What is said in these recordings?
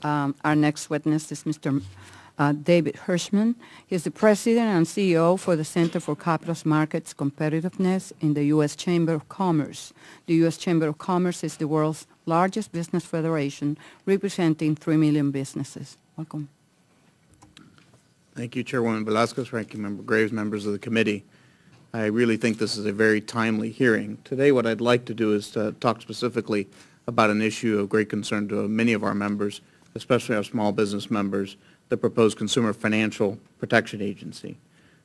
Our next witness is Mr. David Hirschmann. He is the President and CEO for the Center for Capital Markets Competitiveness in the U.S. Chamber of Commerce. The U.S. Chamber of Commerce is the world's largest business federation, representing 3 million businesses. Welcome. Thank you, Chairwoman Velasquez, Ranking Member Graves, members of the committee. I really think this is a very timely hearing. Today, what I'd like to do is to talk specifically about an issue of great concern to many of our members, especially our small business members, the proposed Consumer Financial Protection Agency.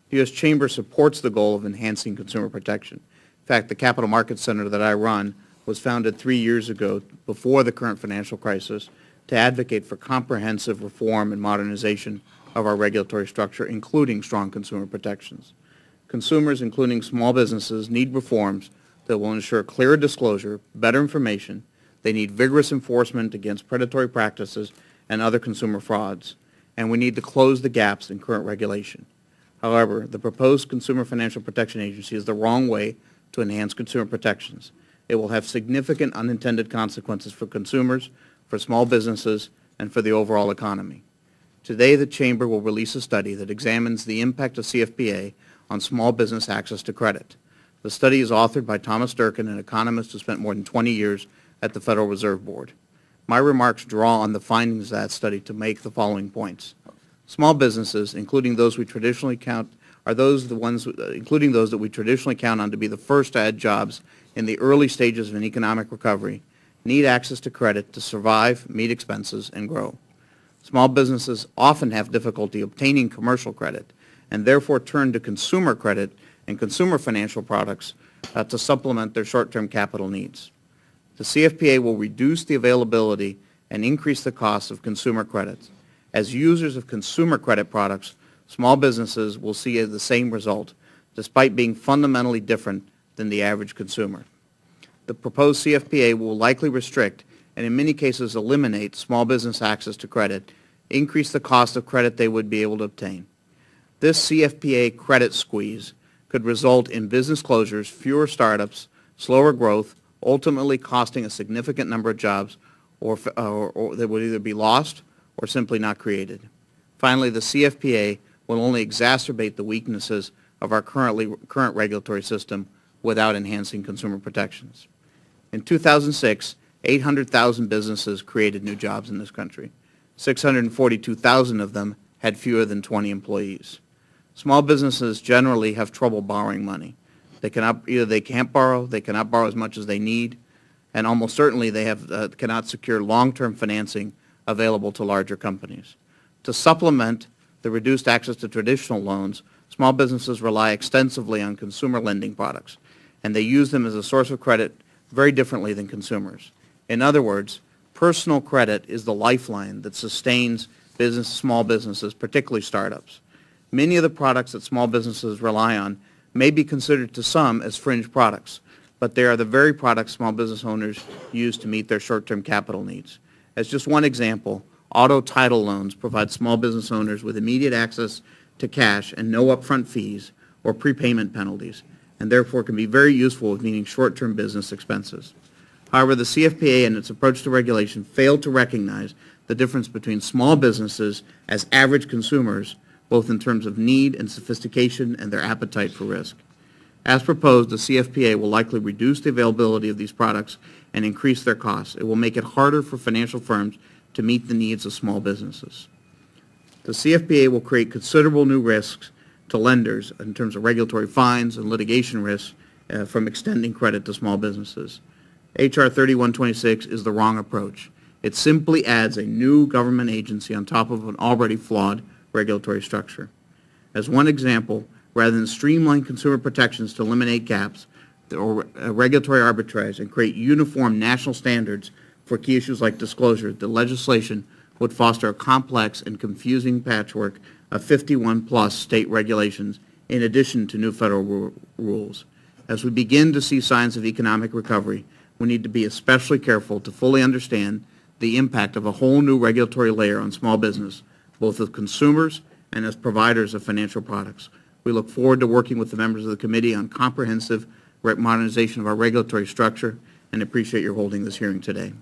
The U.S. Chamber supports the goal of enhancing consumer protection. In fact, the Capital Markets Center that I run was founded 3 years ago, before the current financial crisis, to advocate for comprehensive reform and modernization of our regulatory structure, including strong consumer protections. Consumers, including small businesses, need reforms that will ensure clearer disclosure, better information. They need vigorous enforcement against predatory practices and other consumer frauds. And we need to close the gaps in current regulation. However, the proposed Consumer Financial Protection Agency is the wrong way to enhance consumer protections. It will have significant unintended consequences for consumers, for small businesses, and for the overall economy. Today, the Chamber will release a study that examines the impact of CFPA on small business access to credit. The study is authored by Thomas Durkin, an economist who spent more than 20 years at the Federal Reserve Board. My remarks draw on the findings of that study to make the following points. Small businesses, including those we traditionally count, including those that we traditionally count on to be the first to add jobs in the early stages of an economic recovery, need access to credit to survive, meet expenses, and grow. Small businesses often have difficulty obtaining commercial credit and therefore turn to consumer credit and consumer financial products to supplement their short-term capital needs. The CFPA will reduce the availability and increase the cost of consumer credit. As users of consumer credit products, small businesses will see the same result, despite being fundamentally different than the average consumer. The proposed CFPA will likely restrict and in many cases eliminate small business access to credit, increase the cost of credit they would be able to obtain. This CFPA credit squeeze could result in business closures, fewer startups, slower growth, ultimately costing a significant number of jobs or that would either be lost or simply not created. Finally, the CFPA will only exacerbate the weaknesses of our current regulatory system without enhancing consumer protections. In 2006, 800,000 businesses created new jobs in this country. 642,000 of them had fewer than 20 employees. Small businesses generally have trouble borrowing money. Either they can't borrow, they cannot borrow as much as they need, and almost certainly they cannot secure long-term financing available to larger companies. To supplement the reduced access to traditional loans, small businesses rely extensively on consumer lending products, and they use them as a source of credit very differently than consumers. In other words, personal credit is the lifeline that sustains small businesses, particularly startups. Many of the products that small businesses rely on may be considered to some as fringe products, but they are the very products small business owners use to meet their short-term capital needs. As just one example, auto title loans provide small business owners with immediate access to cash and no upfront fees or prepayment penalties, and therefore can be very useful with meeting short-term business expenses. However, the CFPA and its approach to regulation failed to recognize the difference between small businesses as average consumers, both in terms of need and sophistication and their appetite for risk. As proposed, the CFPA will likely reduce the availability of these products and increase their costs. It will make it harder for financial firms to meet the needs of small businesses. The CFPA will create considerable new risks to lenders in terms of regulatory fines and litigation risks from extending credit to small businesses. H.R. 3126 is the wrong approach. It simply adds a new government agency on top of an already flawed regulatory structure. As one example, rather than streamline consumer protections to eliminate gaps or regulatory arbitrage and create uniform national standards for key issues like disclosure, the legislation would foster a complex and confusing patchwork of 51-plus state regulations in addition to new federal rules. As we begin to see signs of economic recovery, we need to be especially careful to fully understand the impact of a whole new regulatory layer on small business, both as consumers and as providers of financial products. We look forward to working with the members of the committee on comprehensive modernization of our regulatory structure and appreciate your holding this hearing today.